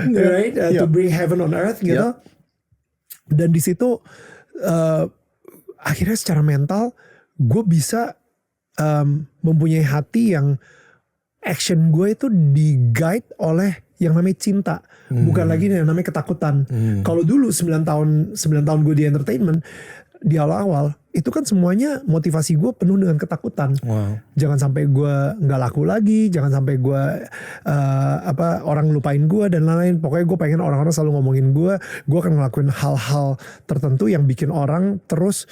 right? To bring heaven on earth gitu. Dan di situ akhirnya secara mental gue bisa mempunyai hati yang action gue itu di-guide oleh yang namanya cinta, bukan lagi yang namanya ketakutan. Kalau dulu 9 tahun gue di entertainment, di awal-awal itu kan semuanya motivasi gue penuh dengan ketakutan. Wow. Jangan sampai gue nggak laku lagi, jangan sampai gue orang lupain gue dan lain-lain. Pokoknya gue pengen orang-orang selalu ngomongin gue akan ngelakuin hal-hal tertentu yang bikin orang terus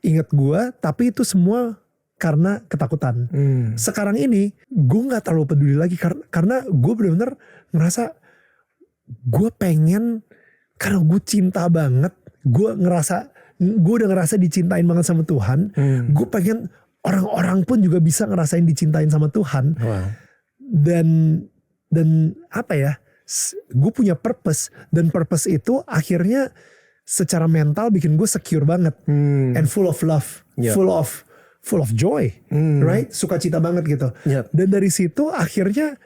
inget gue, tapi itu semua karena ketakutan. Sekarang ini gue nggak terlalu peduli lagi karena gue benar-benar ngerasa gue pengen, karena gue cinta banget, gue udah ngerasa dicintain banget sama Tuhan. Gue pengen orang-orang pun juga bisa ngerasain dicintain sama Tuhan. Wow. Dan apa ya, gue punya purpose, dan purpose itu akhirnya secara mental bikin gue secure banget and full of love, Yeah. full of joy, right? Sukacita banget gitu. Yep. Dan dari situ akhirnya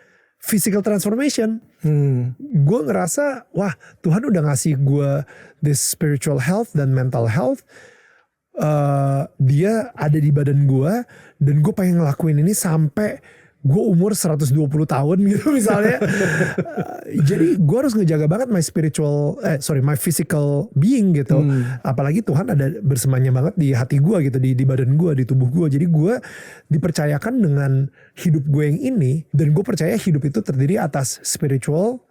physical transformation. Gue ngerasa, wah, Tuhan udah ngasih gue this spiritual health dan mental health. Dia ada di badan gue, dan gue pengen ngelakuin ini sampai gue umur 120 tahun gitu misalnya. Jadi gue harus ngejaga banget my physical being gitu. Apalagi Tuhan ada bersamanya banget di hati gue gitu, di badan gue, di tubuh gue. Jadi gue dipercayakan dengan hidup gue yang ini, dan gue percaya hidup itu terdiri atas spiritual,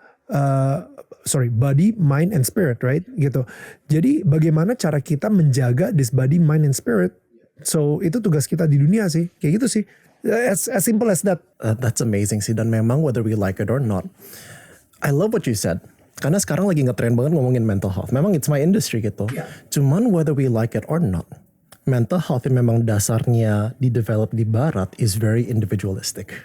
body, mind, and spirit, right? Gitu. Jadi bagaimana cara kita menjaga this body, mind, and spirit? So itu tugas kita di dunia sih, kayak gitu sih. As simple as that. That's amazing sih, dan memang whether we like it or not, I love what you said. Karena sekarang lagi ngetren banget ngomongin mental health. Memang it's my industry gitu. Yeah. Cuman whether we like it or not, mental health yang memang dasarnya di-develop di barat is very individualistic.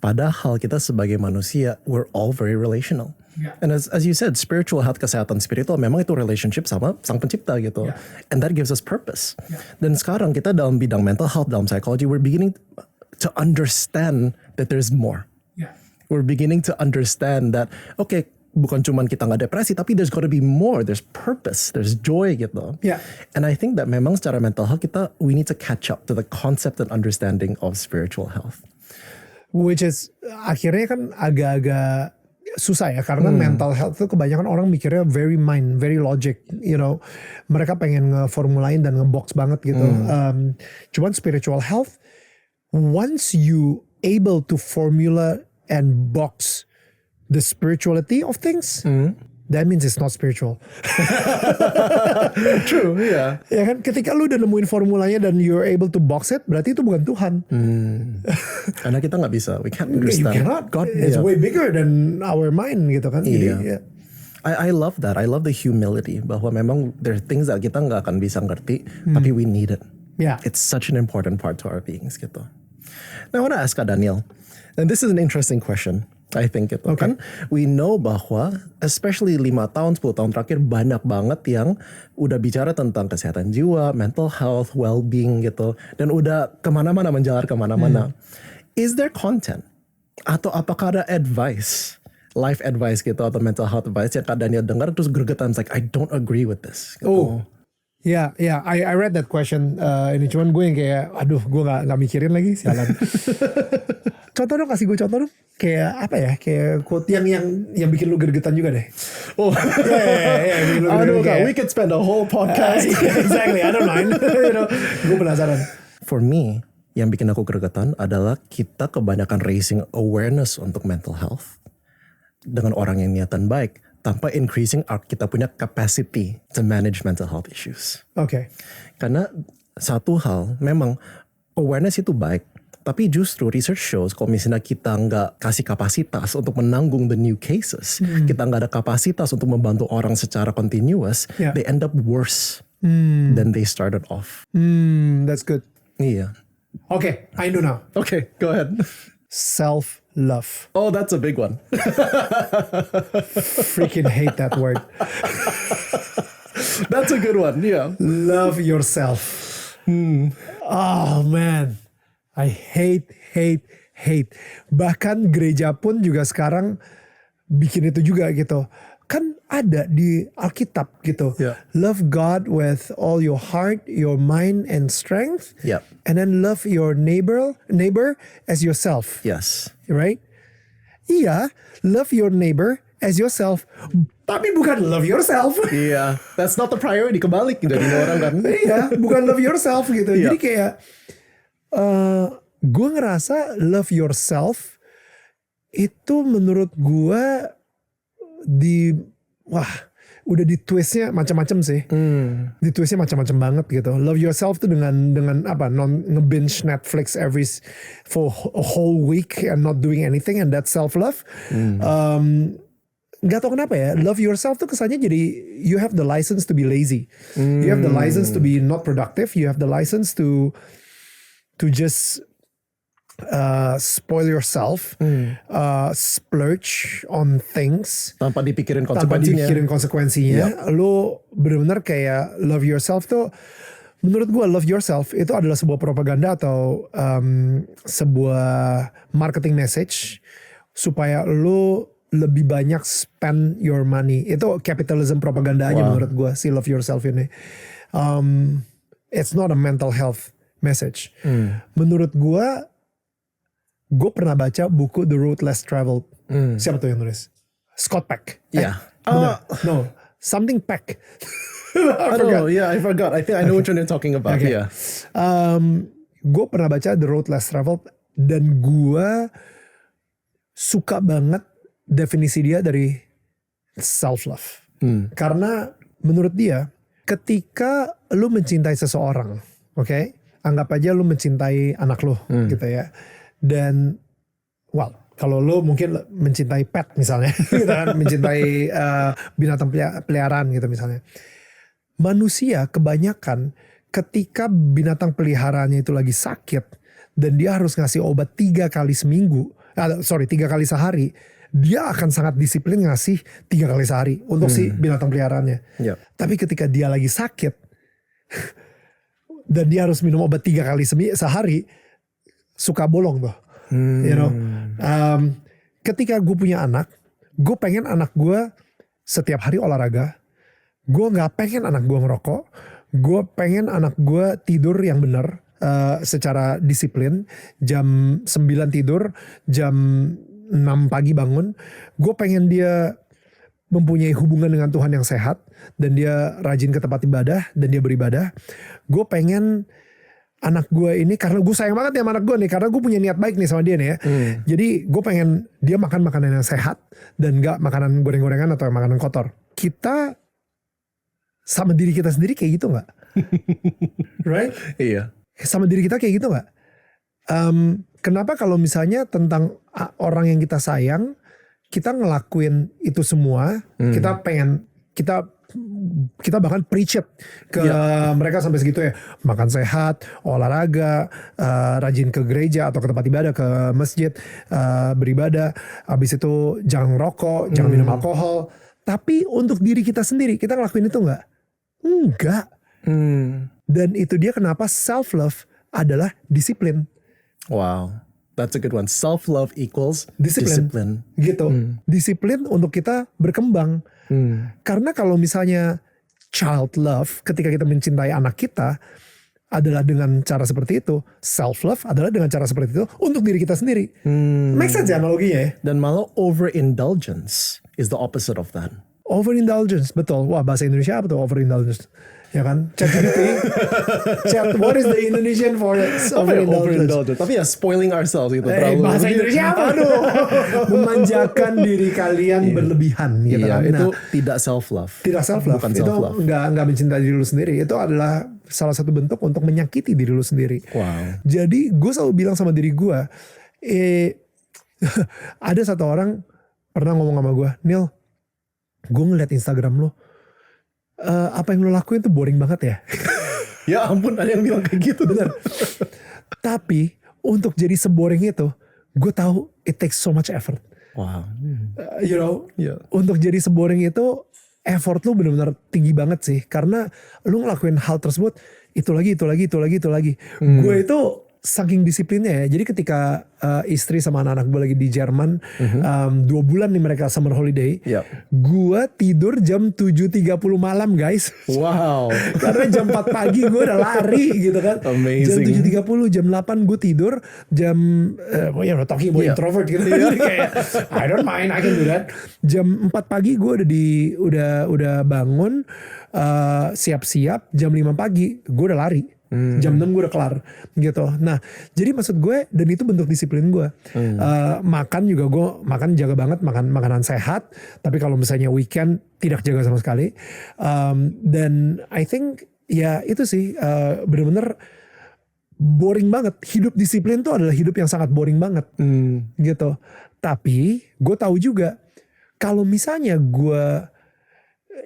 Padahal kita sebagai manusia, we're all very relational. Yeah. And as you said, spiritual health, kesehatan spiritual memang itu relationship sama sang pencipta gitu. Yeah. And that gives us purpose. Yeah. Dan sekarang kita dalam bidang mental health, dalam psychology, we're beginning to understand that there's more. Yeah. We're beginning to understand that, okay, bukan cuman kita nggak depresi, tapi there's gotta be more. There's purpose, there's joy gitu. Yeah. And I think that memang secara mental health we need to catch up to the concept and understanding of spiritual health. Which is akhirnya kan agak-agak susah ya, karena mental health itu kebanyakan orang mikirnya very mind, very logic, you know. Mereka pengen ngeformulain dan ngebox banget gitu. Cuman spiritual health, once you able to formula and box the spirituality of things, that means it's not spiritual. True, yeah. Ya kan, ketika lu udah nemuin formulanya dan you're able to box it, berarti itu bukan Tuhan. Karena kita nggak bisa, we can't You understand. cannot. God, It's way bigger than our mind gitu kan. Jadi, Iya. ya. I love that. I love the humility bahwa memang there are things that kita nggak akan bisa ngerti, tapi we need it. Yeah. It's such an important part to our beings gitu. Now I want to ask Kak Daniel, and this is an interesting question. I think gitu kan, we know bahwa especially 5 tahun, 10 tahun terakhir banyak banget yang udah bicara tentang kesehatan jiwa, mental health, well-being gitu, dan udah kemana-mana, menjalar kemana-mana. Is there content atau apakah ada advice, life advice gitu, atau mental health advice yang Kak Daniel dengar terus gregetan, like I don't agree with this gitu. Oh, ya, I read that question. Ini cuman gue yang kayak, aduh, gue nggak mikirin lagi, sialan. Contoh dong, kasih gue contoh dong. Kayak apa ya? Kayak quote yang bikin lu gergetan juga deh. Oh, aduh Kak, we could spend a whole podcast. Exactly, I don't mind. You know, gue penasaran. For me, yang bikin aku gregetan adalah kita kebanyakan raising awareness untuk mental health dengan orang yang niatan baik, tanpa increasing kita punya capacity to manage mental health issues. Oke. Karena satu hal, memang awareness itu baik, tapi justru research shows kalau misalnya kita nggak kasih kapasitas untuk menanggung the new cases, kita nggak ada kapasitas untuk membantu orang secara continuous, they end up worse than they started off. That's good. Iya. Okay, I know now. Okay, go ahead. Self-love. Oh, that's a big one. Freaking hate that word. That's a good one, yeah. Love yourself. Oh man, I hate. Bahkan gereja pun juga sekarang bikin itu juga gitu. Kan ada di Alkitab gitu. Yeah. Love God with all your heart, your mind, and strength. Yep. And then love your neighbor as yourself. Yes. Right? Iya, love your neighbor as yourself, tapi bukan love yourself. Iya, that's not the priority. Kebalik jadi orang kan. Iya, bukan love yourself gitu. Iya. Jadi kayak gue ngerasa love yourself itu menurut gue udah di twistnya macam-macam sih. Di twistnya macam-macam banget gitu. Love yourself tuh dengan apa? Nge-binge Netflix for a whole week and not doing anything, and that's self love. Gak tau kenapa ya, love yourself tuh kesannya jadi you have the license to be lazy. You have the license to be not productive. You have the license to just spoil yourself, splurge on things Tanpa dipikirin tanpa konsekuensinya. dipikirin konsekuensinya. Lo benar-benar kayak love yourself tuh, menurut gue love yourself itu adalah sebuah propaganda atau sebuah marketing message supaya lo lebih banyak spend your money. Itu capitalism propaganda aja menurut gue si love yourself ini. It's not a mental health message. Menurut gue pernah baca buku The Road Less Traveled. Siapa tuh yang nulis? Scott Peck. Yeah. No, something Peck. I don't know. Yeah, I forgot. I think I know what you're talking about. Okay. Yeah. Gue pernah baca The Road Less Traveled dan gue suka banget definisi dia dari self love. Karena menurut dia ketika lu mencintai seseorang, oke? Anggap aja lu mencintai anak lu gitu ya. Dan kalau lu mungkin mencintai pet misalnya, gitu kan, mencintai binatang peliharaan gitu misalnya. Manusia kebanyakan ketika binatang peliharaannya itu lagi sakit dan dia harus ngasih obat 3 kali sehari, dia akan sangat disiplin ngasih 3 kali sehari untuk si binatang peliharaannya. Yep. Tapi ketika dia lagi sakit dan dia harus minum obat 3 kali sehari, suka bolong tuh. You know, ketika gue punya anak, gue pengen anak gue setiap hari olahraga. Gue nggak pengen anak gue ngerokok. Gue pengen anak gue tidur yang benar, secara disiplin. Jam 9 tidur, jam 6 pagi bangun. Gue pengen dia mempunyai hubungan dengan Tuhan yang sehat dan dia rajin ke tempat ibadah dan dia beribadah. Gue pengen anak gue ini, karena gue sayang banget ya sama anak gue nih, karena gue punya niat baik nih sama dia nih ya. Jadi gue pengen dia makan makanan yang sehat dan gak makanan goreng-gorengan atau makanan kotor. Kita sama diri kita sendiri kayak gitu gak? Right? Iya. Sama diri kita kayak gitu gak? Kenapa kalau misalnya tentang orang yang kita sayang, kita ngelakuin itu semua, kita pengen, kita bahkan preach it ke mereka sampai segitu ya, makan sehat, olahraga, rajin ke gereja atau ke tempat ibadah, ke masjid, beribadah, habis itu jangan rokok, jangan minum alkohol. Tapi untuk diri kita sendiri, kita ngelakuin itu nggak? Enggak. Dan itu dia kenapa self love adalah disiplin. Wow, that's a good one. Self love equals discipline. Gitu. Disiplin untuk kita berkembang. Karena kalau misalnya child love, ketika kita mencintai anak kita adalah dengan cara seperti itu, self love adalah dengan cara seperti itu untuk diri kita sendiri. Make sense ya analoginya ya? Dan malah overindulgence is the opposite of that. Overindulgence, betul. Wah, bahasa Indonesia apa tuh overindulgence? Ya kan? Chat, what is the Indonesian for overindulgence? Tapi ya spoiling ourselves gitu. Bahasa Indonesia apa tuh? Memanjakan diri kalian berlebihan gitu kan. Itu tidak self love. Tidak self love. Bukan Itu self love. nggak mencintai diri lu sendiri. Itu adalah salah satu bentuk untuk menyakiti diri lu sendiri. Wow. Jadi gue selalu bilang sama diri gue, ada satu orang pernah ngomong sama gue, Neil, gue ngeliat Instagram lo, apa yang lo lakuin tuh boring banget ya. Ya ampun, ada yang bilang kayak gitu. Bener. Tapi untuk jadi seboring itu, gue tahu it takes so much effort. Wow. You know, untuk jadi seboring itu effort lu benar-benar tinggi banget sih. Karena lu ngelakuin hal tersebut, itu lagi. Gue itu saking disiplinnya ya. Jadi ketika istri sama anak-anak gue lagi di Jerman, 2 bulan nih mereka summer holiday. Yep. Gue tidur jam 7.30 malam guys. Wow. Karena jam 4 pagi gue udah lari gitu kan. Amazing. Jam 7.30, jam 8 gue tidur. Jam, we're talking about introvert gitu. Kayak, I don't mind, I can do that. Jam 4 pagi gue udah bangun, siap-siap. Jam 5 pagi gue udah lari. Jam 6 gue udah kelar gitu. Nah jadi maksud gue, dan itu bentuk disiplin gue. Makan juga gue jaga banget, makan makanan sehat. Tapi kalau misalnya weekend tidak jaga sama sekali. Dan I think ya itu sih bener-bener boring banget. Hidup disiplin tuh adalah hidup yang sangat boring banget gitu. Tapi gue tahu juga kalau misalnya gue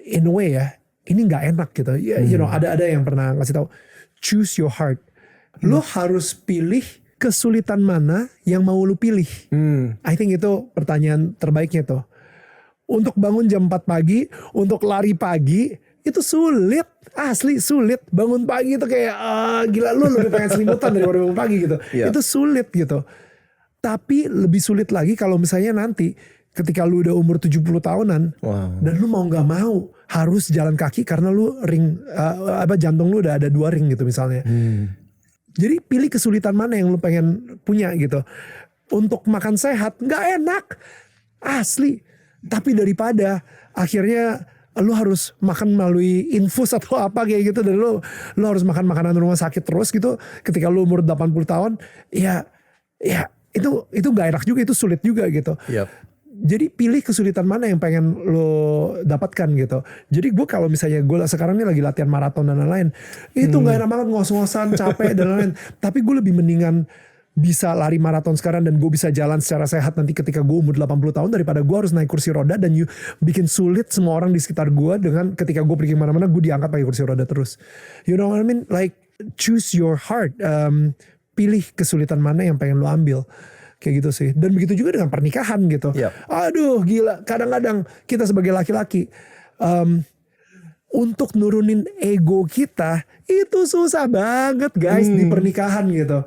in a way ya, ini nggak enak gitu. You know, ada yang pernah ngasih tahu, choose your heart. Lo harus pilih kesulitan mana yang mau lo pilih. I think itu pertanyaan terbaiknya tuh. Untuk bangun jam 4 pagi, untuk lari pagi, itu sulit. Asli sulit. Bangun pagi itu kayak gila, lo lebih pengen selimutan daripada bangun pagi gitu. Itu sulit gitu. Tapi lebih sulit lagi kalau misalnya nanti ketika lu udah umur 70 tahunan, dan lu mau gak mau harus jalan kaki karena lu jantung lu udah ada 2 ring gitu misalnya. Jadi pilih kesulitan mana yang lu pengen punya gitu. Untuk makan sehat gak enak, asli. Tapi daripada akhirnya lu harus makan melalui infus atau apa kayak gitu, dan lu harus makan makanan rumah sakit terus gitu ketika lu umur 80 tahun, ya itu gak enak juga, itu sulit juga gitu. Jadi pilih kesulitan mana yang pengen lo dapatkan gitu. Jadi gue kalau misalnya gue sekarang ini lagi latihan maraton dan lain-lain, itu gak enak banget, ngos-ngosan, capek dan lain-lain. Tapi gue lebih mendingan bisa lari maraton sekarang dan gue bisa jalan secara sehat nanti ketika gue umur 80 tahun daripada gue harus naik kursi roda dan bikin sulit semua orang di sekitar gue dengan ketika gue pergi kemana-mana gue diangkat pakai kursi roda terus. You know what I mean? Like choose your heart. Pilih kesulitan mana yang pengen lo ambil. Kayak gitu sih. Dan begitu juga dengan pernikahan gitu. Aduh gila. Kadang-kadang kita sebagai laki-laki untuk nurunin ego kita itu susah banget guys di pernikahan gitu.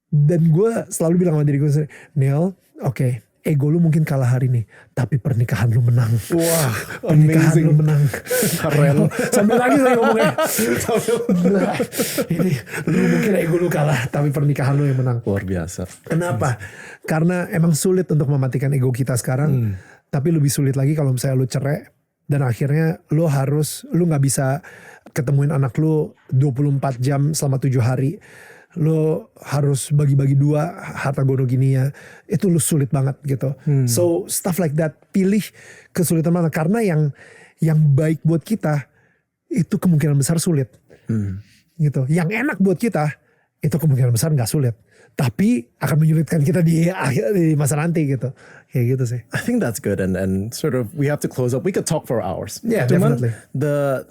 Dan gue selalu bilang sama diri gue sendiri, Neil, oke, ego lu mungkin kalah hari ini, tapi pernikahan lu menang. Wah, pernikahan amazing. lu menang. Keren. Sambil lagi saya ngomongnya. Gila, ini lu mungkin ego lu kalah, tapi pernikahan lu yang menang. Luar biasa. Kenapa? Karena emang sulit untuk mematikan ego kita sekarang. Tapi lebih sulit lagi kalau misalnya lu cerai. Dan akhirnya lu gak bisa ketemuin anak lu 24 jam selama 7 hari. Lo harus bagi-bagi 2 harta gono gininya, itu lo sulit banget gitu. So stuff like that, pilih kesulitan mana, karena yang baik buat kita itu kemungkinan besar sulit gitu. Yang enak buat kita itu kemungkinan besar nggak sulit, tapi akan menyulitkan kita di masa nanti gitu. Kayak gitu sih. I think that's good, and sort of we have to close up. We could talk for hours. Yeah, Cuman definitely.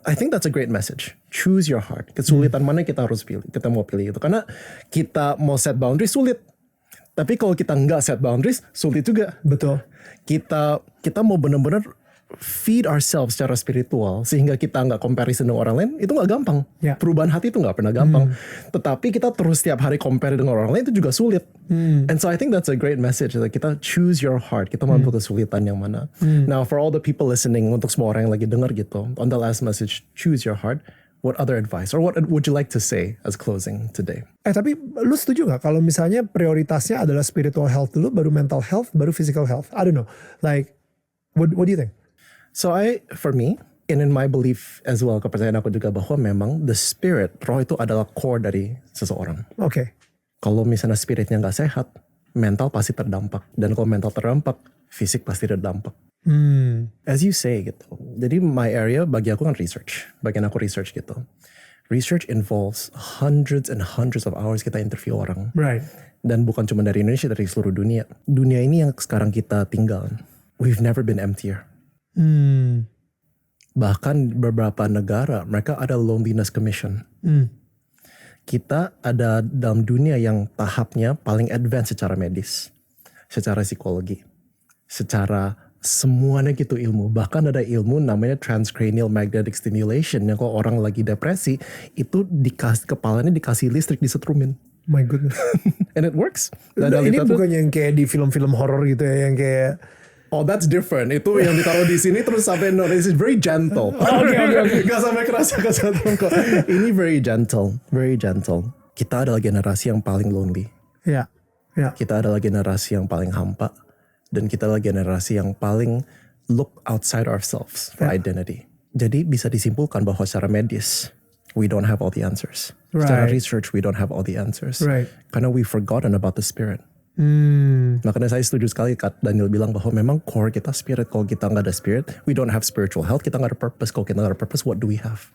I think that's a great message. Choose your heart. Kesulitan mana kita harus pilih, kita mau pilih itu. Karena kita mau set boundaries sulit. Tapi kalau kita nggak set boundaries sulit juga. Betul. Kita mau benar-benar feed ourselves secara spiritual sehingga kita nggak comparison dengan orang lain, itu nggak gampang. Perubahan hati itu nggak pernah gampang. Tetapi kita terus setiap hari compare dengan orang lain itu juga sulit. And so I think that's a great message. Kita choose your heart. Kita mampu kesulitan yang mana. Now for all the people listening, untuk semua orang yang lagi dengar gitu, on the last message, choose your heart. What other advice or what would you like to say as closing today? Tapi lu setuju gak kalau misalnya prioritasnya adalah spiritual health dulu, baru mental health, baru physical health? I don't know. Like, what do you think? So for me, and in my belief as well, kepercayaan aku juga bahwa memang the spirit, roh itu adalah core dari seseorang. Oke. Kalau misalnya spiritnya nggak sehat, mental pasti terdampak. Dan kalau mental terdampak, fisik pasti terdampak. As you say gitu. Jadi my area bagi aku kan research. Bagian aku research gitu. Research involves hundreds and hundreds of hours kita interview orang. Right. Dan bukan cuma dari Indonesia, dari seluruh dunia. Dunia ini yang sekarang kita tinggal, we've never been emptier. Bahkan beberapa negara mereka ada loneliness commission. Kita ada dalam dunia yang tahapnya paling advance secara medis, secara psikologi, secara Semuanya gitu ilmu. Bahkan ada ilmu namanya transcranial magnetic stimulation yang kalau orang lagi depresi itu kepalanya dikasih listrik disetrumin. My goodness. And it works. Nah, ini bukannya yang kayak di film-film horor gitu ya, yang kayak oh that's different. Itu yang ditaruh di sini terus sampai no, this is very gentle. Oke. Gak sampai kerasa kok. Ini very gentle, very gentle. Kita adalah generasi yang paling lonely. ya. Kita adalah generasi yang paling hampa dan kita adalah generasi yang paling look outside ourselves for identity. Jadi bisa disimpulkan bahwa secara medis we don't have all the answers. Secara research we don't have all the answers. Karena we've forgotten about the spirit. Makanya saya setuju sekali Kak Daniel bilang bahwa memang core kita spirit. Kalau kita nggak ada spirit, we don't have spiritual health. Kita nggak ada purpose. Kalau kita nggak ada purpose, what do we have?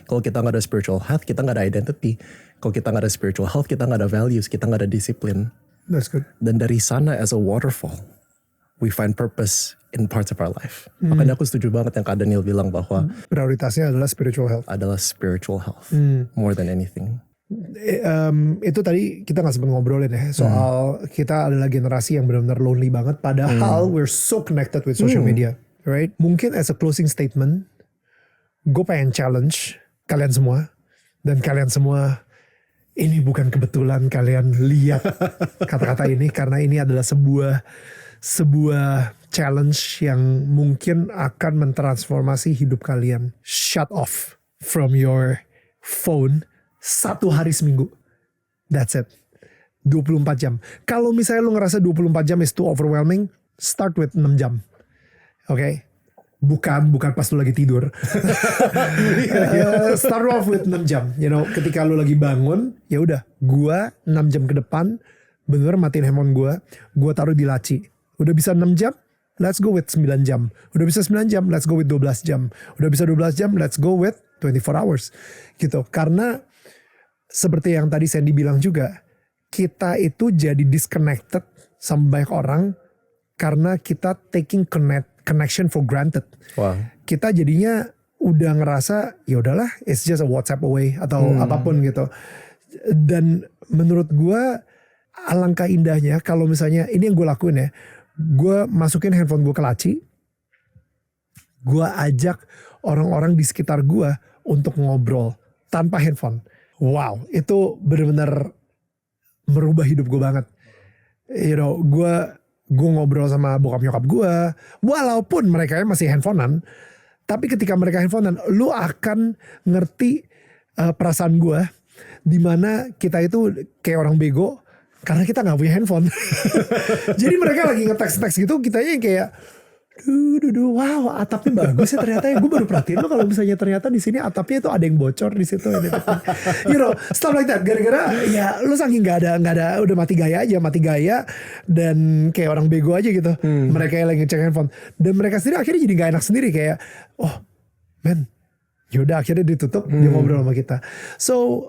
Kalau kita nggak ada spiritual health, kita nggak ada identity. Kalau kita nggak ada spiritual health, kita nggak ada values. Kita nggak ada disiplin. That's good. Dan dari sana as a waterfall, we find purpose in parts of our life. Makanya aku setuju banget yang Kak Daniel bilang bahwa prioritasnya adalah spiritual health. More than anything. Itu tadi kita nggak sempat ngobrolin ya soal kita adalah generasi yang benar-benar lonely banget. Padahal we're so connected with social media, right? Mungkin as a closing statement, gue pengen challenge kalian semua dan kalian semua. Ini bukan kebetulan kalian lihat kata-kata ini karena ini adalah sebuah challenge yang mungkin akan mentransformasi hidup kalian. Shut off from your phone 1 hari seminggu. That's it. 24 jam. Kalau misalnya lu ngerasa 24 jam is too overwhelming, start with 6 jam. Oke? Bukan pas lu lagi tidur. Start off with 6 jam. You know, ketika lu lagi bangun, ya udah, gua 6 jam ke depan bener matiin handphone gua taruh di laci. Udah bisa 6 jam, let's go with 9 jam. Udah bisa 9 jam, let's go with 12 jam. Udah bisa 12 jam, let's go with 24 hours. Gitu. Karena seperti yang tadi Sandy bilang juga, kita itu jadi disconnected sama banyak orang karena kita taking connection for granted. Wow. Kita jadinya udah ngerasa ya udahlah, it's just a WhatsApp away atau apapun gitu. Dan menurut gue alangkah indahnya kalau misalnya ini yang gue lakuin ya, gue masukin handphone gue ke laci, gue ajak orang-orang di sekitar gue untuk ngobrol tanpa handphone. Wow, itu benar-benar merubah hidup gue banget. You know, gue ngobrol sama bokap nyokap gue, walaupun mereka masih handphonean, tapi ketika mereka handphonean, lu akan ngerti perasaan gue, dimana kita itu kayak orang bego, karena kita nggak punya handphone. Jadi mereka lagi nge-text gitu, kitanya kayak, wow, atapnya bagus ya ternyata ya. Gue baru perhatiin lo kalau misalnya ternyata di sini atapnya itu ada yang bocor di situ. You know, stuff like that. Gara-gara ya lo saking nggak ada, udah mati gaya dan kayak orang bego aja gitu. Mereka yang lagi ngecek handphone dan mereka sendiri akhirnya jadi nggak enak sendiri kayak, oh man. Yaudah akhirnya ditutup, dia ngobrol sama kita. So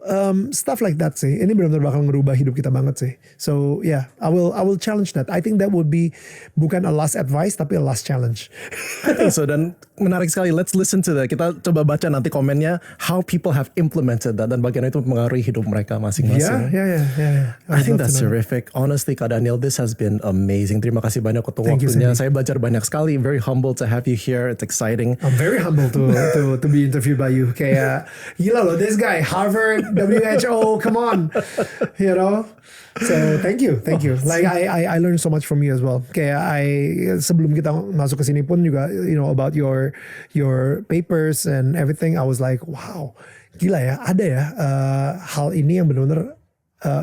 stuff like that sih. Ini benar-benar bakal ngerubah hidup kita banget sih. So yeah, I will challenge that. I think that would be bukan a last advice tapi a last challenge. I think so, dan menarik sekali. Let's listen to that. Kita coba baca nanti komennya how people have implemented that dan bagaimana itu mempengaruhi hidup mereka masing-masing. Yeah. I think that's terrific. Honestly, Kak Daniel, this has been amazing. Terima kasih banyak untuk waktunya. Saya belajar banyak sekali. Very humble to have you here. It's exciting. I'm very humble to be interviewed by you. Kayak gila loh, this guy Harvard, WHO, come on, you know. So thank you. Like I learned so much from you as well. Kayak sebelum kita masuk ke sini pun juga, you know, about your papers and everything. I was like, wow, gila ya, ada ya hal ini yang benar-benar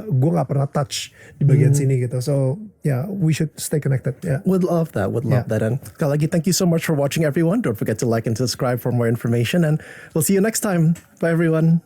gue nggak pernah touch di bagian sini gitu. So yeah, we should stay connected. Yeah. Would love that. And sekali lagi, thank you so much for watching, everyone. Don't forget to like and subscribe for more information, and we'll see you next time. Bye, everyone.